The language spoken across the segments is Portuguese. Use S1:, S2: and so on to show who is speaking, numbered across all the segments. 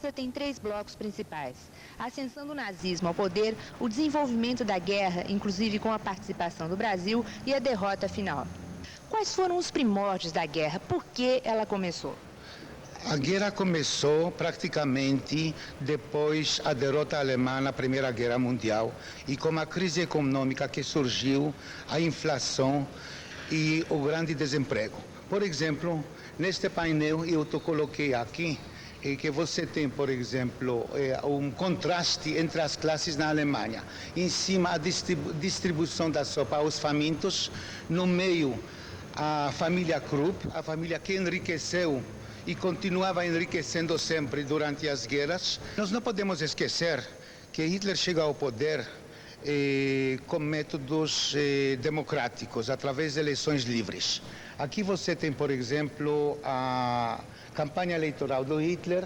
S1: Você tem três blocos principais: a ascensão do nazismo ao poder, o desenvolvimento da guerra, inclusive com a participação do Brasil, e a derrota final. Quais foram os primórdios da guerra? Por que ela começou?
S2: A guerra começou praticamente depois da derrota alemã na Primeira Guerra Mundial e com a crise econômica que surgiu, a inflação e o grande desemprego. Por exemplo, neste painel eu coloquei aqui que você tem, por exemplo, um contraste entre as classes na Alemanha. Em cima, a distribuição da sopa aos famintos, no meio, a família Krupp, a família que enriqueceu e continuava enriquecendo sempre durante as guerras. Nós não podemos esquecer que Hitler chega ao poder com métodos democráticos, através de eleições livres. Aqui você tem, por exemplo, a campanha eleitoral do Hitler,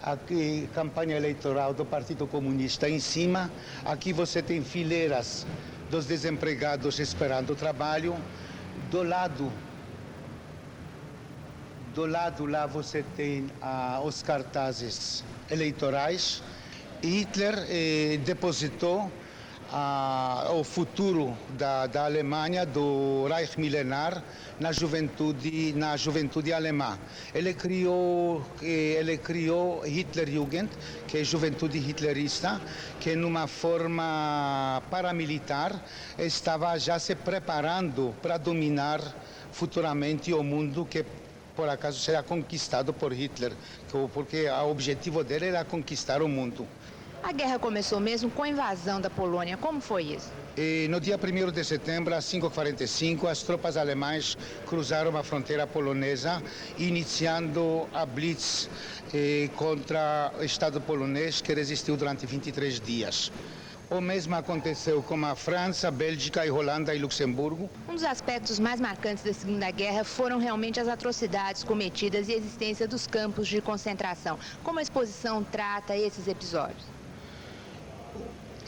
S2: aqui campanha eleitoral do Partido Comunista em cima, aqui você tem fileiras dos desempregados esperando trabalho, do lado lá você tem os cartazes eleitorais. Hitler depositou o futuro da Alemanha, do Reich milenar, na juventude alemã. Ele criou Hitlerjugend, que é juventude hitlerista, que numa forma paramilitar estava já se preparando para dominar futuramente o mundo que por acaso será conquistado por Hitler, porque o objetivo dele era conquistar o mundo.
S1: A guerra começou mesmo com a invasão da Polônia. Como foi isso?
S2: No dia 1º de setembro, às 5h45, as tropas alemãs cruzaram a fronteira polonesa, iniciando a Blitz contra o Estado polonês, que resistiu durante 23 dias. O mesmo aconteceu com a França, Bélgica, e Holanda e Luxemburgo.
S1: Um dos aspectos mais marcantes da Segunda Guerra foram realmente as atrocidades cometidas e a existência dos campos de concentração. Como a exposição trata esses episódios?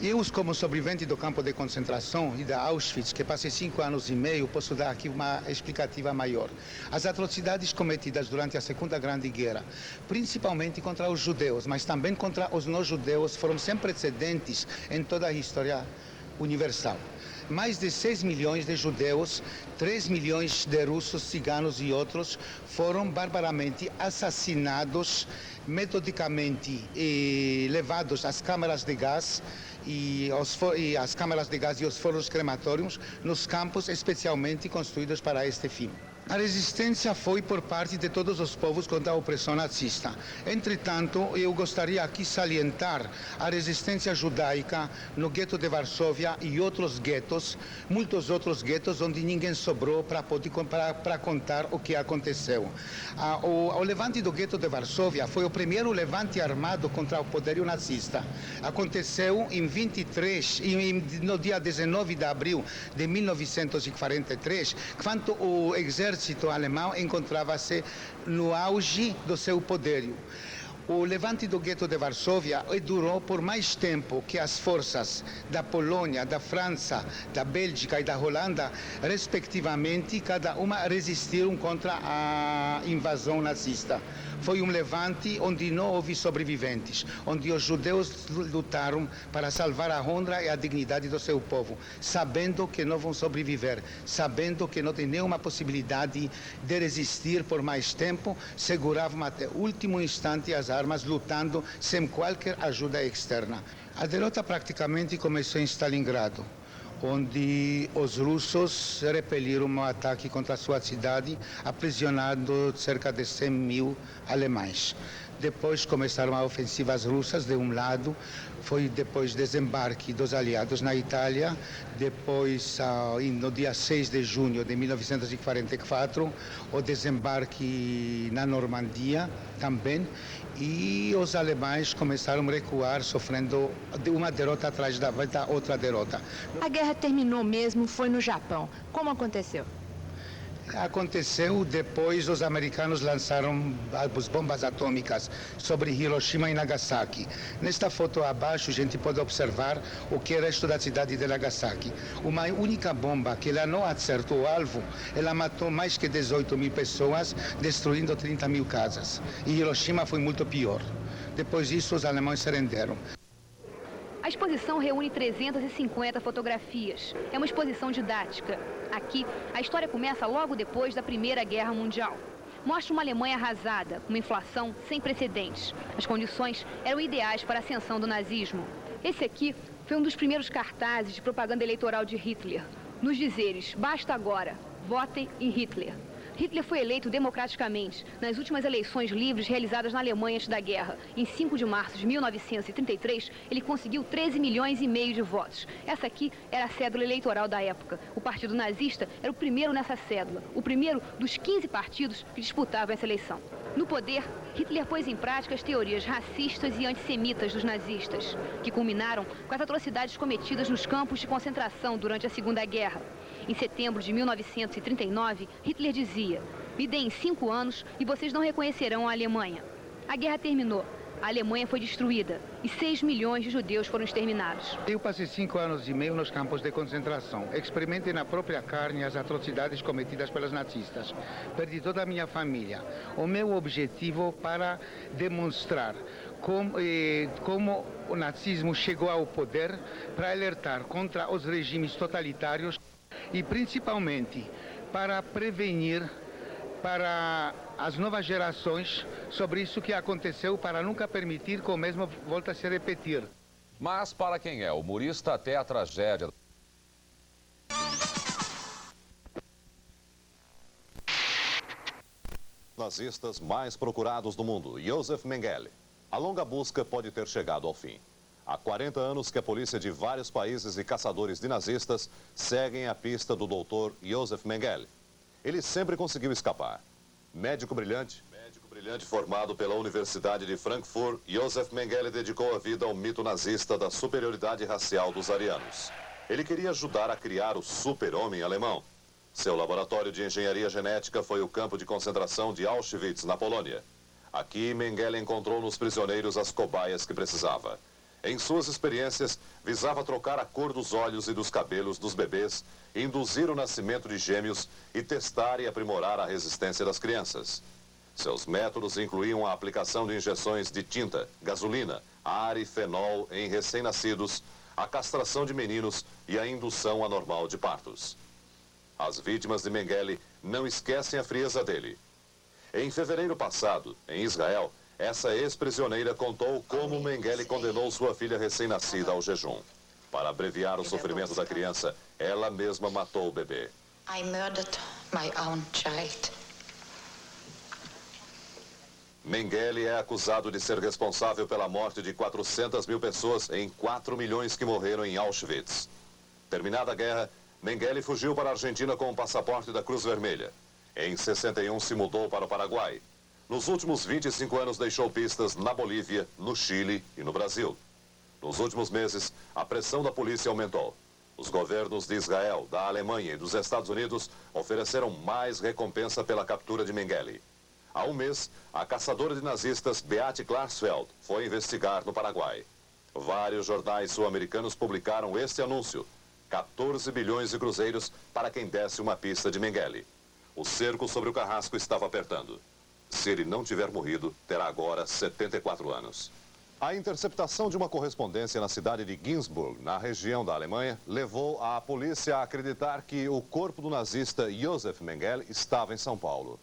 S2: Eu, como sobrevivente do campo de concentração e da Auschwitz, que passei 5 anos e meio, posso dar aqui uma explicativa maior. As atrocidades cometidas durante a Segunda Grande Guerra, principalmente contra os judeus, mas também contra os não-judeus, foram sem precedentes em toda a história universal. Mais de 6 milhões de judeus, 3 milhões de russos, ciganos e outros foram barbaramente assassinados, metodicamente levados às câmaras de gás e as câmaras de gás e os fornos crematórios nos campos especialmente construídos para este fim. A resistência foi por parte de todos os povos contra a opressão nazista. Entretanto, eu gostaria aqui salientar a resistência judaica no gueto de Varsóvia e outros guetos, muitos outros guetos onde ninguém sobrou para contar o que aconteceu. O levante do gueto de Varsóvia foi o primeiro levante armado contra o poderio nazista. Aconteceu no dia 19 de abril de 1943, quando o exército alemão encontrava-se no auge do seu poderio. O levante do gueto de Varsóvia durou por mais tempo que as forças da Polônia, da França, da Bélgica e da Holanda, respectivamente, cada uma resistiram contra a invasão nazista. Foi um levante onde não houve sobreviventes, onde os judeus lutaram para salvar a honra e a dignidade do seu povo, sabendo que não vão sobreviver, sabendo que não tem nenhuma possibilidade de resistir por mais tempo, seguravam até o último instante as armas, lutando sem qualquer ajuda externa. A derrota praticamente começou em Stalingrado, onde os russos repeliram um ataque contra a sua cidade, aprisionando cerca de 100 mil alemães. Depois começaram as ofensivas russas de um lado, foi depois desembarque dos aliados na Itália, depois no dia 6 de junho de 1944, o desembarque na Normandia também, e os alemães começaram a recuar, sofrendo uma derrota atrás da outra derrota.
S1: A guerra terminou mesmo, foi no Japão. Como aconteceu?
S2: Aconteceu depois, os americanos lançaram as bombas atômicas sobre Hiroshima e Nagasaki. Nesta foto abaixo, a gente pode observar o que é o resto da cidade de Nagasaki. Uma única bomba que ela não acertou o alvo, ela matou mais que 18 mil pessoas, destruindo 30 mil casas. E Hiroshima foi muito pior. Depois disso, os alemães se renderam.
S1: A exposição reúne 350 fotografias. É uma exposição didática. Aqui, a história começa logo depois da Primeira Guerra Mundial. Mostra uma Alemanha arrasada, com uma inflação sem precedentes. As condições eram ideais para a ascensão do nazismo. Esse aqui foi um dos primeiros cartazes de propaganda eleitoral de Hitler. Nos dizeres, basta agora, votem em Hitler. Hitler foi eleito democraticamente nas últimas eleições livres realizadas na Alemanha antes da guerra. Em 5 de março de 1933, ele conseguiu 13 milhões e meio de votos. Essa aqui era a cédula eleitoral da época. O partido nazista era o primeiro nessa cédula, o primeiro dos 15 partidos que disputavam essa eleição. No poder, Hitler pôs em prática as teorias racistas e antissemitas dos nazistas, que culminaram com as atrocidades cometidas nos campos de concentração durante a Segunda Guerra. Em setembro de 1939, Hitler dizia: "Me deem 5 anos e vocês não reconhecerão a Alemanha." A guerra terminou. A Alemanha foi destruída e 6 milhões de judeus foram exterminados.
S2: Eu passei 5 anos e meio nos campos de concentração. Experimentei na própria carne as atrocidades cometidas pelos nazistas. Perdi toda a minha família. O meu objetivo para demonstrar como o nazismo chegou ao poder, para alertar contra os regimes totalitários e principalmente para prevenir para as novas gerações sobre isso que aconteceu, para nunca permitir que o mesmo volte a se repetir.
S3: Mas para quem é humorista, até a tragédia...
S4: Nazistas mais procurados do mundo, Josef Mengele. A longa busca pode ter chegado ao fim. Há 40 anos que a polícia de vários países e caçadores de nazistas seguem a pista do doutor Josef Mengele. Ele sempre conseguiu escapar. Médico brilhante formado pela Universidade de Frankfurt, Josef Mengele dedicou a vida ao mito nazista da superioridade racial dos arianos. Ele queria ajudar a criar o super-homem alemão. Seu laboratório de engenharia genética foi o campo de concentração de Auschwitz, na Polônia. Aqui, Mengele encontrou nos prisioneiros as cobaias que precisava. Em suas experiências, visava trocar a cor dos olhos e dos cabelos dos bebês, induzir o nascimento de gêmeos e testar e aprimorar a resistência das crianças. Seus métodos incluíam a aplicação de injeções de tinta, gasolina, ar e fenol em recém-nascidos, a castração de meninos e a indução anormal de partos. As vítimas de Mengele não esquecem a frieza dele. Em fevereiro passado, em Israel, essa ex-prisioneira contou como Mengele condenou sua filha recém-nascida ao jejum. Para abreviar o sofrimento da criança, ela mesma matou o bebê.
S5: I murdered my own child.
S4: Mengele é acusado de ser responsável pela morte de 400 mil pessoas em 4 milhões que morreram em Auschwitz. Terminada a guerra, Mengele fugiu para a Argentina com o passaporte da Cruz Vermelha. Em 61 se mudou para o Paraguai. Nos últimos 25 anos deixou pistas na Bolívia, no Chile e no Brasil. Nos últimos meses, a pressão da polícia aumentou. Os governos de Israel, da Alemanha e dos Estados Unidos ofereceram mais recompensa pela captura de Mengele. Há um mês, a caçadora de nazistas Beate Klarsfeld foi investigar no Paraguai. Vários jornais sul-americanos publicaram este anúncio: 14 bilhões de cruzeiros para quem desse uma pista de Mengele. O cerco sobre o carrasco estava apertando. Se ele não tiver morrido, terá agora 74 anos. A interceptação de uma correspondência na cidade de Ginsburg, na região da Alemanha, levou a polícia a acreditar que o corpo do nazista Josef Mengele estava em São Paulo.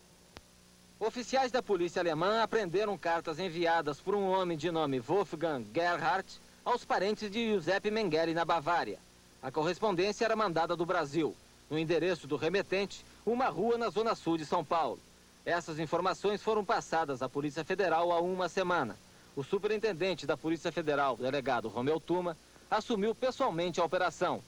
S6: Oficiais da polícia alemã apreenderam cartas enviadas por um homem de nome Wolfgang Gerhardt aos parentes de Josef Mengele na Bavária. A correspondência era mandada do Brasil, no endereço do remetente, uma rua na zona sul de São Paulo. Essas informações foram passadas à Polícia Federal há uma semana. O superintendente da Polícia Federal, o delegado Romeu Tuma, assumiu pessoalmente a operação.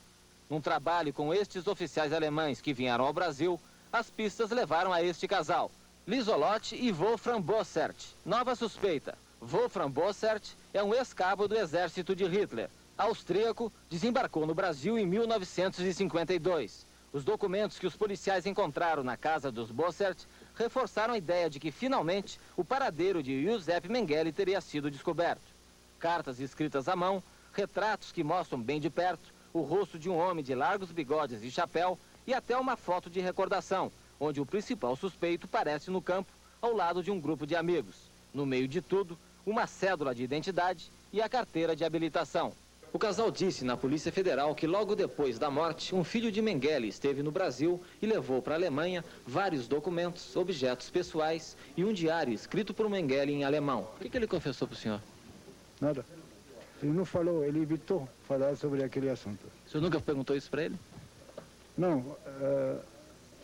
S6: Num trabalho com estes oficiais alemães que vieram ao Brasil, as pistas levaram a este casal, Lisolotte e Wolfram Bossert. Nova suspeita: Wolfram Bossert é um ex-cabo do exército de Hitler. Austríaco, desembarcou no Brasil em 1952. Os documentos que os policiais encontraram na casa dos Bossert reforçaram a ideia de que, finalmente, o paradeiro de Josef Mengele teria sido descoberto. Cartas escritas à mão, retratos que mostram bem de perto o rosto de um homem de largos bigodes e chapéu e até uma foto de recordação, onde o principal suspeito parece no campo, ao lado de um grupo de amigos. No meio de tudo, uma cédula de identidade e a carteira de habilitação. O casal disse na Polícia Federal que logo depois da morte, um filho de Mengele esteve no Brasil e levou para a Alemanha vários documentos, objetos pessoais e um diário escrito por Mengele em alemão. O que ele confessou para o senhor?
S7: Nada. Ele não falou, ele evitou falar sobre aquele assunto.
S6: O senhor nunca perguntou isso para ele?
S7: Não,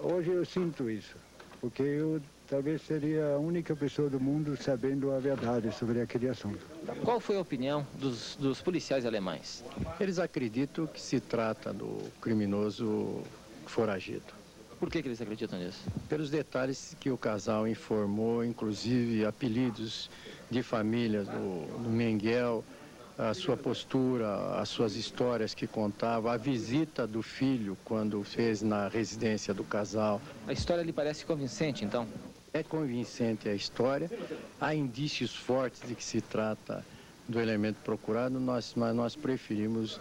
S7: hoje eu sinto isso, porque eu talvez seria a única pessoa do mundo sabendo a verdade sobre aquele assunto.
S6: Qual foi a opinião dos policiais alemães?
S8: Eles acreditam que se trata do criminoso foragido.
S6: Por que eles acreditam nisso?
S8: Pelos detalhes que o casal informou, inclusive apelidos de famílias do Mengele, a sua postura, as suas histórias que contava, a visita do filho quando fez na residência do casal.
S6: A história lhe parece convincente, então?
S8: É convincente a história, há indícios fortes de que se trata do elemento procurado, mas nós preferimos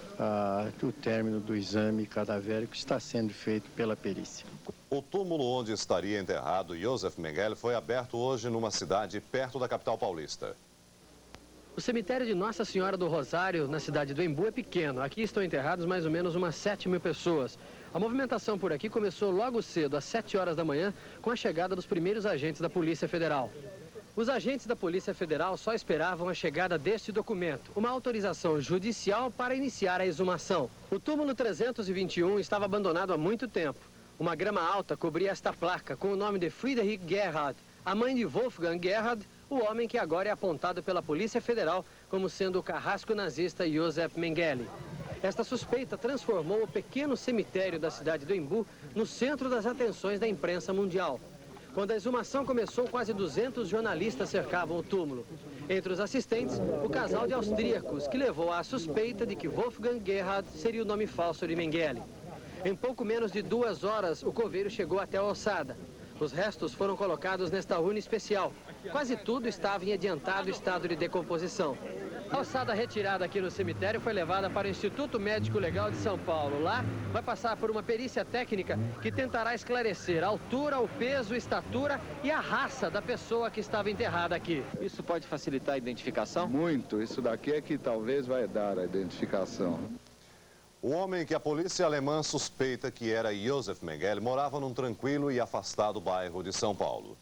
S8: o término do exame cadavérico que está sendo feito pela perícia.
S4: O túmulo onde estaria enterrado Josef Mengele foi aberto hoje numa cidade perto da capital paulista.
S9: O cemitério de Nossa Senhora do Rosário, na cidade do Embu, é pequeno. Aqui estão enterrados mais ou menos umas 7.000 pessoas. A movimentação por aqui começou logo cedo, às 7 horas da manhã, com a chegada dos primeiros agentes da Polícia Federal. Os agentes da Polícia Federal só esperavam a chegada deste documento, uma autorização judicial para iniciar a exumação. O túmulo 321 estava abandonado há muito tempo. Uma grama alta cobria esta placa com o nome de Friedrich Gerhard, a mãe de Wolfgang Gerhard, o homem que agora é apontado pela Polícia Federal como sendo o carrasco nazista Josef Mengele. Esta suspeita transformou o pequeno cemitério da cidade do Embu no centro das atenções da imprensa mundial. Quando a exumação começou, quase 200 jornalistas cercavam o túmulo. Entre os assistentes, o casal de austríacos, que levou à suspeita de que Wolfgang Gerhard seria o nome falso de Mengele. Em pouco menos de 2 horas, o coveiro chegou até a ossada. Os restos foram colocados nesta urna especial. Quase tudo estava em adiantado estado de decomposição. A ossada retirada aqui no cemitério foi levada para o Instituto Médico Legal de São Paulo. Lá vai passar por uma perícia técnica que tentará esclarecer a altura, o peso, a estatura e a raça da pessoa que estava enterrada aqui.
S6: Isso pode facilitar a identificação?
S10: Muito. Isso daqui é que talvez vai dar a identificação.
S4: O homem que a polícia alemã suspeita que era Josef Mengele morava num tranquilo e afastado bairro de São Paulo.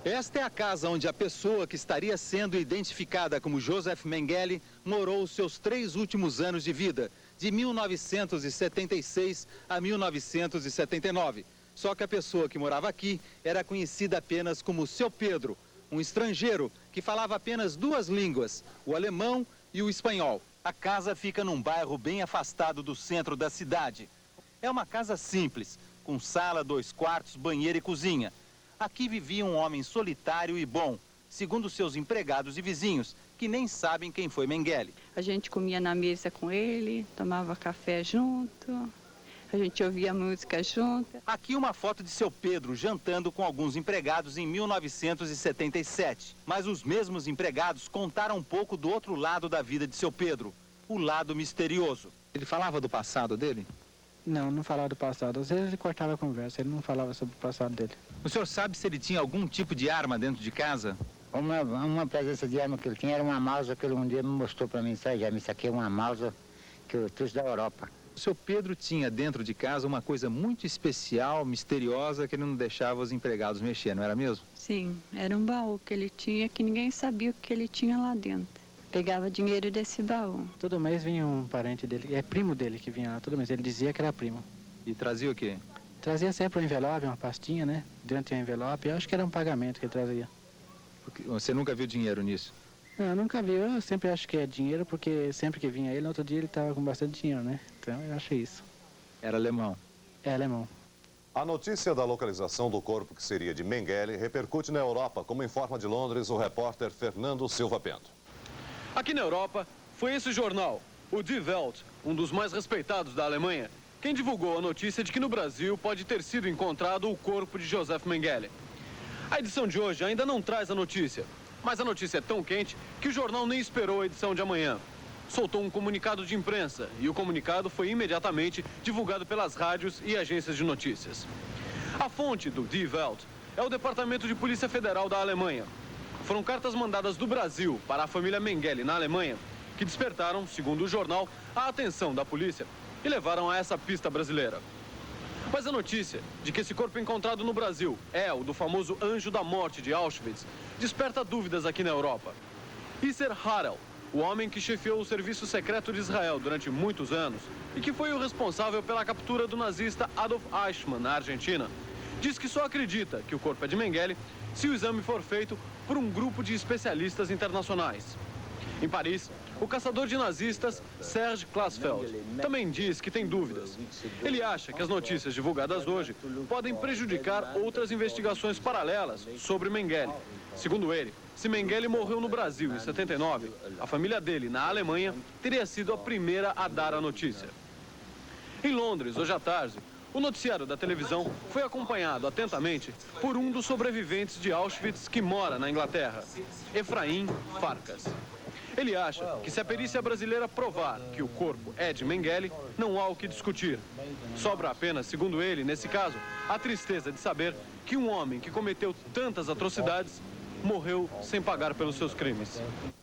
S11: Esta é a casa onde a pessoa que estaria sendo identificada como Josef Mengele morou os seus 3 últimos anos de vida, de 1976 a 1979. Só que a pessoa que morava aqui era conhecida apenas como Seu Pedro, um estrangeiro que falava apenas 2 línguas, o alemão e o espanhol. A casa fica num bairro bem afastado do centro da cidade. É uma casa simples, com sala, 2 quartos, banheiro e cozinha. Aqui vivia um homem solitário e bom, segundo seus empregados e vizinhos, que nem sabem quem foi Mengele.
S12: A gente comia na mesa com ele, tomava café junto, a gente ouvia música junto.
S11: Aqui uma foto de Seu Pedro jantando com alguns empregados em 1977. Mas os mesmos empregados contaram um pouco do outro lado da vida de Seu Pedro, o lado misterioso. Ele falava do passado dele?
S7: Não, não falava do passado. Às vezes ele cortava a conversa, ele não falava sobre o passado dele.
S11: O senhor sabe se ele tinha algum tipo de arma dentro de casa?
S13: Uma presença de arma que ele tinha era uma Mauser que ele um dia me mostrou para mim. Sabe, isso aqui é uma Mauser que eu trouxe da Europa.
S11: O seu Pedro tinha dentro de casa uma coisa muito especial, misteriosa, que ele não deixava os empregados mexer, não era mesmo?
S12: Sim, era um baú que ele tinha que ninguém sabia o que ele tinha lá dentro. Pegava dinheiro desse baú.
S7: Todo mês vinha um parente dele, é primo dele que vinha lá, todo mês. Ele dizia que era primo.
S11: E trazia o quê?
S7: Trazia sempre um envelope, uma pastinha, né? Dentro do envelope, eu acho que era um pagamento que ele trazia.
S11: Você nunca viu dinheiro nisso?
S7: Não, eu nunca vi, eu sempre acho que é dinheiro, porque sempre que vinha ele, no outro dia ele estava com bastante dinheiro, né? Então eu acho isso.
S11: Era alemão?
S7: É alemão.
S4: A notícia da localização do corpo que seria de Mengele repercute na Europa, como informa de Londres o repórter Fernando Silva Pento.
S14: Aqui na Europa, foi esse jornal, o Die Welt, um dos mais respeitados da Alemanha, quem divulgou a notícia de que no Brasil pode ter sido encontrado o corpo de Josef Mengele. A edição de hoje ainda não traz a notícia, mas a notícia é tão quente que o jornal nem esperou a edição de amanhã. Soltou um comunicado de imprensa e o comunicado foi imediatamente divulgado pelas rádios e agências de notícias. A fonte do Die Welt é o Departamento de Polícia Federal da Alemanha. Foram cartas mandadas do Brasil para a família Mengele, na Alemanha, que despertaram, segundo o jornal, a atenção da polícia e levaram a essa pista brasileira. Mas a notícia de que esse corpo encontrado no Brasil é o do famoso Anjo da Morte de Auschwitz desperta dúvidas aqui na Europa. Yasser Harel, o homem que chefiou o serviço secreto de Israel durante muitos anos e que foi o responsável pela captura do nazista Adolf Eichmann na Argentina, diz que só acredita que o corpo é de Mengele se o exame for feito por um grupo de especialistas internacionais. Em Paris, o caçador de nazistas, Serge Klarsfeld, também diz que tem dúvidas. Ele acha que as notícias divulgadas hoje podem prejudicar outras investigações paralelas sobre Mengele. Segundo ele, se Mengele morreu no Brasil em 79, a família dele, na Alemanha, teria sido a primeira a dar a notícia. Em Londres, hoje à tarde, o noticiário da televisão foi acompanhado atentamente por um dos sobreviventes de Auschwitz que mora na Inglaterra, Efraim Farkas. Ele acha que se a perícia brasileira provar que o corpo é de Mengele, não há o que discutir. Sobra apenas, segundo ele, nesse caso, a tristeza de saber que um homem que cometeu tantas atrocidades morreu sem pagar pelos seus crimes.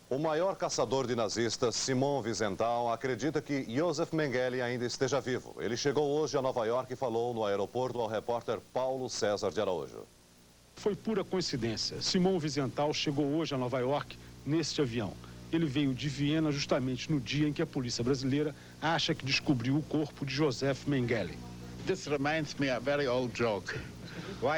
S4: O maior caçador de nazistas, Simon Wiesenthal, acredita que Josef Mengele ainda esteja vivo. Ele chegou hoje a Nova York e falou no aeroporto ao repórter Paulo César de Araújo.
S15: Foi pura coincidência. Simon Wiesenthal chegou hoje a Nova York neste avião. Ele veio de Viena justamente no dia em que a polícia brasileira acha que descobriu o corpo de Josef Mengele.
S10: This reminds me a very old joke.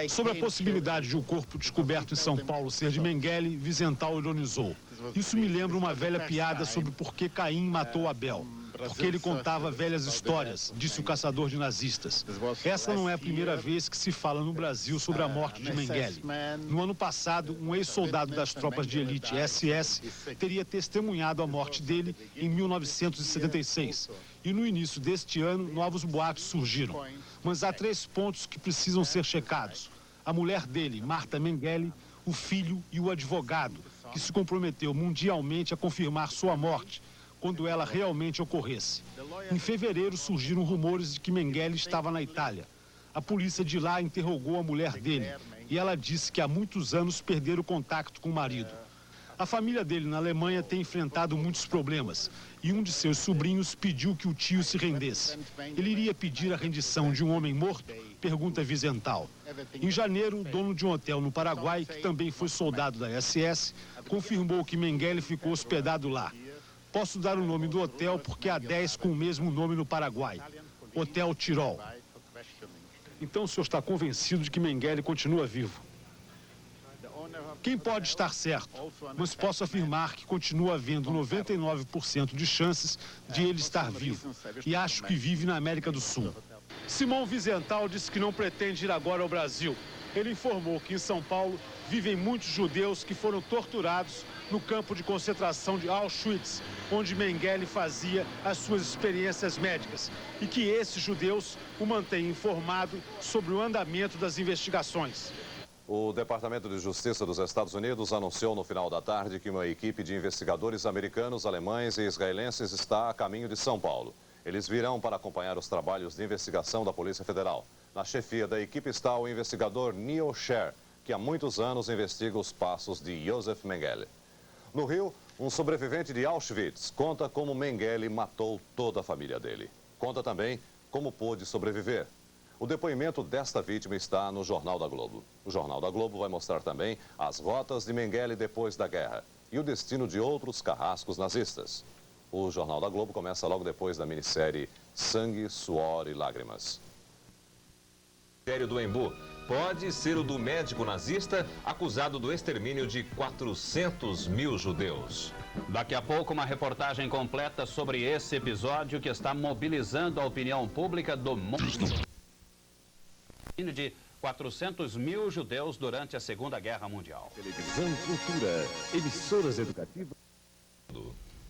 S15: Sobre a possibilidade de o corpo descoberto em São Paulo ser de Mengele, Wiesenthal ironizou. Isso me lembra uma velha piada sobre por que Caim matou Abel. Porque ele contava velhas histórias, disse o caçador de nazistas. Essa não é a primeira vez que se fala no Brasil sobre a morte de Mengele. No ano passado, um ex-soldado das tropas de elite SS teria testemunhado a morte dele em 1976. E no início deste ano, novos boatos surgiram. Mas há 3 pontos que precisam ser checados. A mulher dele, Marta Mengele, o filho e o advogado, que se comprometeu mundialmente a confirmar sua morte, quando ela realmente ocorresse. Em fevereiro, surgiram rumores de que Mengele estava na Itália. A polícia de lá interrogou a mulher dele e ela disse que há muitos anos perderam o contato com o marido. A família dele na Alemanha tem enfrentado muitos problemas e um de seus sobrinhos pediu que o tio se rendesse. Ele iria pedir a rendição de um homem morto? Pergunta Wiesenthal. Em janeiro, o dono de um hotel no Paraguai, que também foi soldado da SS, confirmou que Mengele ficou hospedado lá. Posso dar o nome do hotel porque há 10 com o mesmo nome no Paraguai. Hotel Tirol. Então o senhor está convencido de que Mengele continua vivo? Quem pode estar certo? Mas posso afirmar que continua havendo 99% de chances de ele estar vivo. E acho que vive na América do Sul. Simon Wiesenthal disse que não pretende ir agora ao Brasil. Ele informou que em São Paulo vivem muitos judeus que foram torturados no campo de concentração de Auschwitz, onde Mengele fazia as suas experiências médicas, e que esses judeus o mantêm informado sobre o andamento das investigações.
S4: O Departamento de Justiça dos Estados Unidos anunciou no final da tarde que uma equipe de investigadores americanos, alemães e israelenses está a caminho de São Paulo. Eles virão para acompanhar os trabalhos de investigação da Polícia Federal. Na chefia da equipe está o investigador Neil Sher, que há muitos anos investiga os passos de Josef Mengele. No Rio, um sobrevivente de Auschwitz conta como Mengele matou toda a família dele. Conta também como pôde sobreviver. O depoimento desta vítima está no Jornal da Globo. O Jornal da Globo vai mostrar também as rotas de Mengele depois da guerra e o destino de outros carrascos nazistas. O Jornal da Globo começa logo depois da minissérie Sangue, Suor e Lágrimas.
S16: O Ministério do Embu pode ser o do médico nazista acusado do extermínio de 400 mil judeus.
S17: Daqui a pouco, uma reportagem completa sobre esse episódio que está mobilizando a opinião pública do mundo. De 400 mil judeus durante a Segunda Guerra Mundial.
S18: Televisão, cultura, emissoras educativas.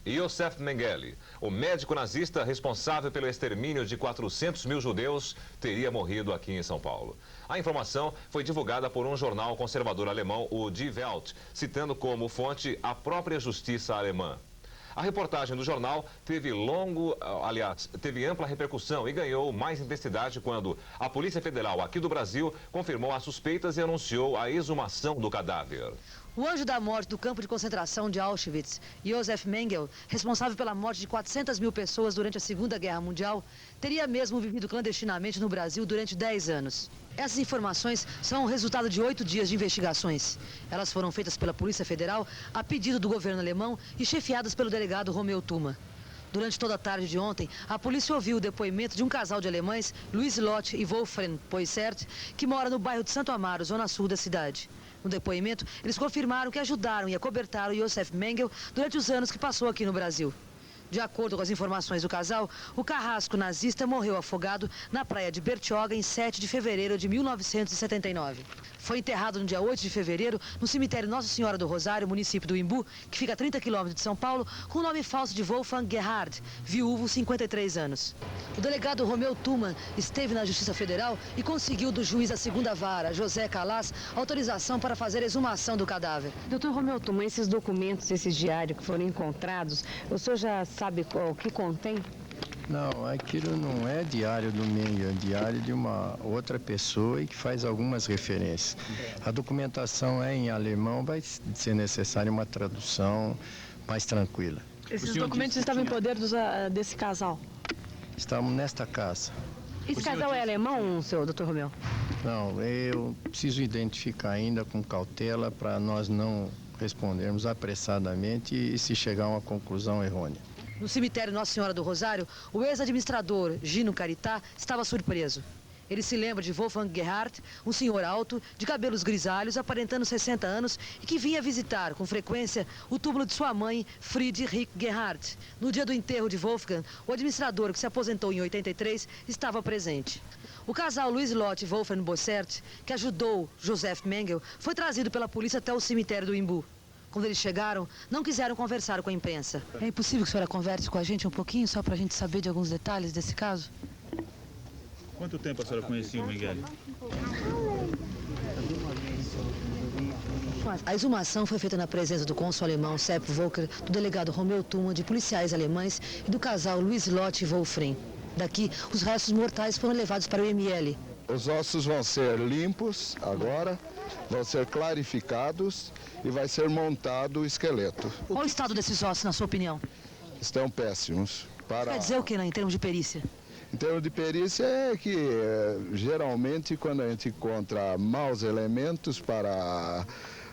S16: Josef Mengele, o médico nazista responsável pelo extermínio de 400 mil judeus, teria morrido aqui em São Paulo. A informação foi divulgada por um jornal conservador alemão, o Die Welt, citando como fonte a própria justiça alemã. A reportagem do jornal teve ampla repercussão e ganhou mais intensidade quando a Polícia Federal aqui do Brasil confirmou as suspeitas e anunciou a exumação do cadáver.
S19: O anjo da morte do campo de concentração de Auschwitz, Josef Mengele, responsável pela morte de 400 mil pessoas durante a Segunda Guerra Mundial, teria mesmo vivido clandestinamente no Brasil durante 10 anos. Essas informações são o resultado de 8 dias de investigações. Elas foram feitas pela Polícia Federal a pedido do governo alemão e chefiadas pelo delegado Romeu Thuma. Durante toda a tarde de ontem, a polícia ouviu o depoimento de um casal de alemães, Louis Lott e Wolfram Poissert, que mora no bairro de Santo Amaro, zona sul da cidade. No depoimento, eles confirmaram que ajudaram e acobertaram Josef Mengele durante os anos que passou aqui no Brasil. De acordo com as informações do casal, o carrasco nazista morreu afogado na praia de Bertioga em 7 de fevereiro de 1979. Foi enterrado no dia 8 de fevereiro no cemitério Nossa Senhora do Rosário, município do Imbu, que fica a 30 quilômetros de São Paulo, com o nome falso de Wolfgang Gerhard, viúvo, 53 anos. O delegado Romeu Thuma esteve na Justiça Federal e conseguiu do juiz da segunda vara, José Calas, autorização para fazer a exumação do cadáver.
S20: Doutor Romeu Thuma, esses documentos, esses diários que foram encontrados, o senhor já sabe o que contém?
S8: Não, aquilo não é diário do Mengele, é diário de uma outra pessoa e que faz algumas referências. A documentação é em alemão, vai ser necessária uma tradução mais tranquila.
S20: Esses documentos estavam em poder desse casal?
S8: Estamos nesta casa.
S20: Esse casal é alemão, seu doutor Romeu?
S8: Não, eu preciso identificar ainda com cautela para nós não respondermos apressadamente e se chegar a uma conclusão errônea.
S19: No cemitério Nossa Senhora do Rosário, o ex-administrador Gino Caritá estava surpreso. Ele se lembra de Wolfgang Gerhard, um senhor alto, de cabelos grisalhos, aparentando 60 anos e que vinha visitar com frequência o túmulo de sua mãe, Friedrich Gerhard. No dia do enterro de Wolfgang, o administrador, que se aposentou em 83, estava presente. O casal Louis Lott e Wolfram Poissert, que ajudou Josef Mengele, foi trazido pela polícia até o cemitério do Imbu. Quando eles chegaram, não quiseram conversar com a imprensa. É impossível que a senhora converse com a gente um pouquinho, só para a gente saber de alguns detalhes desse caso?
S21: Quanto tempo a senhora conhecia o Mengele?
S19: A exumação foi feita na presença do cônsul alemão Sepp Volker, do delegado Romeu Thuma, de policiais alemães e do casal Louis Lott e Wolfram. Daqui, os restos mortais foram levados para o ML.
S10: Os ossos vão ser limpos agora, vão ser clarificados e vai ser montado o esqueleto.
S19: Qual o estado desses ossos, na sua opinião?
S10: Estão péssimos.
S19: Quer dizer o que, em termos de perícia?
S10: Em termos de perícia é que, geralmente, quando a gente encontra maus elementos para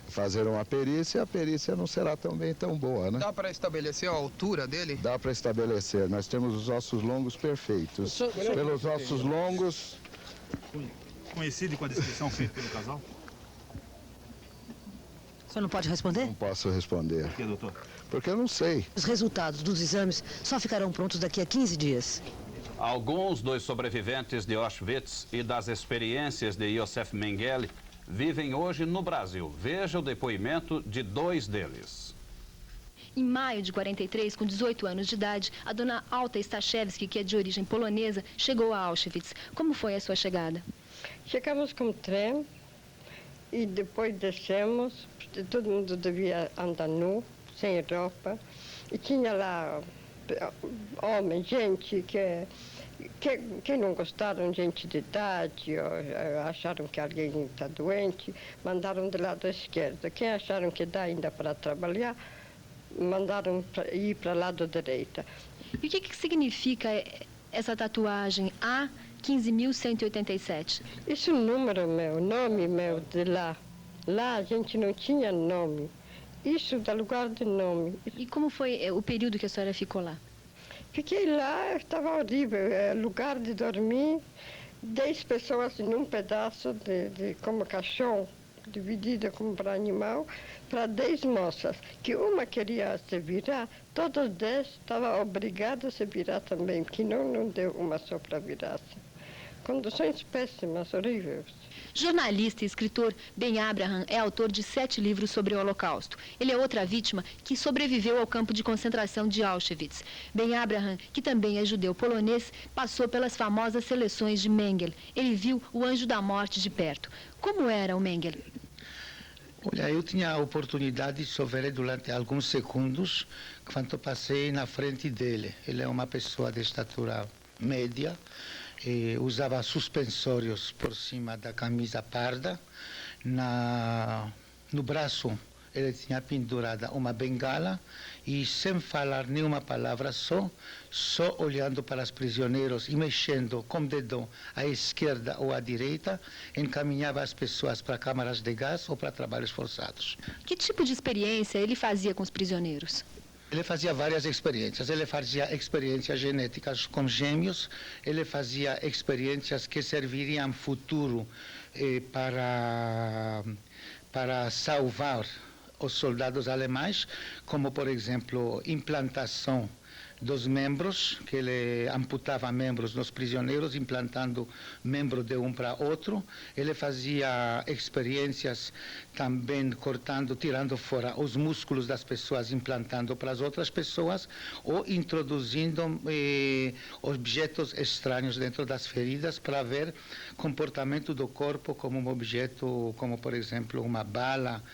S10: fazer uma perícia, a perícia não será também tão boa, né?
S22: Dá para estabelecer a altura dele?
S10: Dá para estabelecer. Nós temos os ossos longos perfeitos. Pelos ossos longos...
S21: Coincide com a descrição feita pelo casal?
S19: O senhor não pode responder?
S10: Não posso responder.
S21: Por que, doutor?
S10: Porque eu não sei.
S19: Os resultados dos exames só ficarão prontos daqui a 15 dias.
S17: Alguns dos sobreviventes de Auschwitz e das experiências de Josef Mengele vivem hoje no Brasil. Veja o depoimento de 2 deles.
S23: Em maio de 43, com 18 anos de idade, a dona Alta Staszewski, que é de origem polonesa, chegou a Auschwitz. Como foi a sua chegada?
S24: Chegamos com trem e depois descemos. Todo mundo devia andar nu, sem roupa. E tinha lá homens, gente que não gostaram, gente de idade, ou acharam que alguém está doente, mandaram do lado esquerdo. Quem acharam que dá ainda para trabalhar, mandaram ir para o lado direito.
S23: E o que significa essa tatuagem A 15.187?
S24: Isso é o número meu, nome meu de lá. Lá a gente não tinha nome. Isso dá lugar de nome.
S23: E como foi o período que a senhora ficou lá?
S24: Fiquei lá, estava horrível. Lugar de dormir, 10 pessoas em um pedaço como caixão, dividido como para animal, para 10 moças, que uma queria se virar, todos 10 estavam obrigados a se virar também, que não deu uma só para virar-se. Condições péssimas, horríveis.
S23: Jornalista e escritor Ben Abraham é autor de 7 livros sobre o Holocausto. Ele é outra vítima que sobreviveu ao campo de concentração de Auschwitz. Ben Abraham, que também é judeu polonês, passou pelas famosas seleções de Mengele. Ele viu o anjo da morte de perto. Como era o Mengele?
S2: Olha, eu tinha a oportunidade de só ver durante alguns segundos quando passei na frente dele. Ele é uma pessoa de estatura média, usava suspensórios por cima da camisa parda, no braço ele tinha pendurada uma bengala e, sem falar nenhuma palavra, só olhando para os prisioneiros e mexendo com o dedo à esquerda ou à direita, encaminhava as pessoas para câmaras de gás ou para trabalhos forçados.
S23: Que tipo de experiência ele fazia com os prisioneiros?
S2: Ele fazia várias experiências. Ele fazia experiências genéticas com gêmeos, ele fazia experiências que serviriam no futuro para salvar os soldados alemães, como, por exemplo, implantação dos membros, que ele amputava membros nos prisioneiros, implantando membro de um para outro. Ele fazia experiências também tirando fora os músculos das pessoas, implantando para as outras pessoas, ou introduzindo objetos estranhos dentro das feridas para ver comportamento do corpo como um objeto, como, por exemplo, uma bala,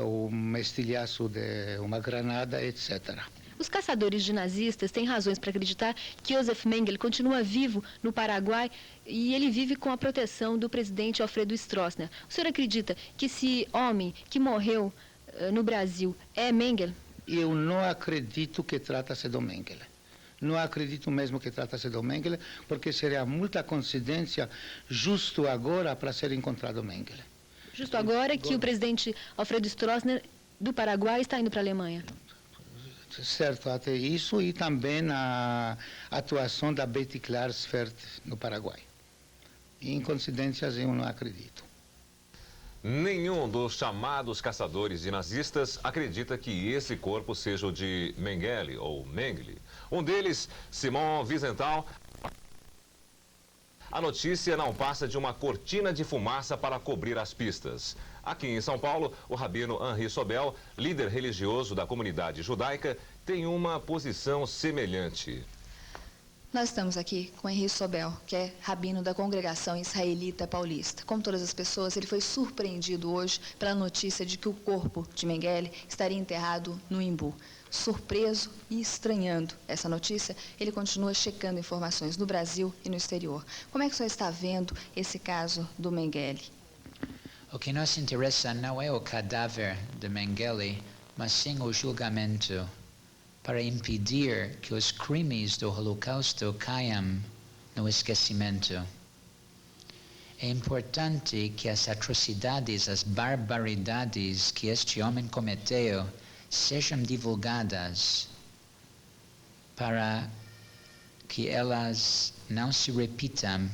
S2: um estilhaço de uma granada, etc.
S23: Os caçadores de nazistas têm razões para acreditar que Josef Mengele continua vivo no Paraguai e ele vive com a proteção do presidente Alfredo Stroessner. O senhor acredita que esse homem que morreu no Brasil é Mengele?
S2: Eu não acredito que trata-se do Mengele. Não acredito mesmo que trata-se do Mengele, porque seria muita coincidência justo agora para ser encontrado Mengele.
S23: Justo agora que o presidente Alfredo Stroessner do Paraguai está indo para a Alemanha.
S2: Certo, até isso, e também a atuação da Betty Klarsfeld no Paraguai. Em coincidências eu não acredito.
S16: Nenhum dos chamados caçadores de nazistas acredita que esse corpo seja o de Mengele ou Mengele. Um deles, Simon Wiesenthal. A notícia não passa de uma cortina de fumaça para cobrir as pistas. Aqui em São Paulo, o rabino Henri Sobel, líder religioso da comunidade judaica, tem uma posição semelhante.
S1: Nós estamos aqui com Henri Sobel, que é rabino da congregação israelita paulista. Como todas as pessoas, ele foi surpreendido hoje pela notícia de que o corpo de Mengele estaria enterrado no Imbu. Surpreso e estranhando essa notícia, ele continua checando informações no Brasil e no exterior. Como é que o senhor está vendo esse caso do Mengele?
S3: O que nos interessa não é o cadáver de Mengele, mas sim o julgamento para impedir que os crimes do Holocausto caiam no esquecimento. É importante que as atrocidades, as barbaridades que este homem cometeu sejam divulgadas para que elas não se repitam.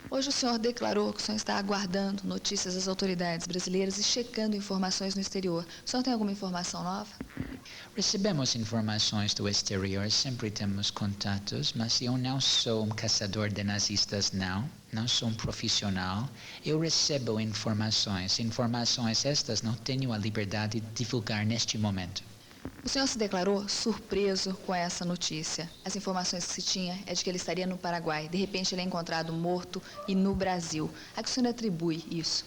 S1: Hoje o senhor declarou que o senhor está aguardando notícias das autoridades brasileiras e checando informações no exterior. O senhor tem alguma informação nova?
S3: Recebemos informações do exterior, sempre temos contatos, mas eu não sou um caçador de nazistas, não sou um profissional. Eu recebo informações estas não tenho a liberdade de divulgar neste momento.
S1: O senhor se declarou surpreso com essa notícia. As informações que se tinha é de que ele estaria no Paraguai. De repente ele é encontrado morto e no Brasil. A que o senhor atribui isso?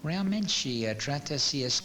S3: Realmente trata-se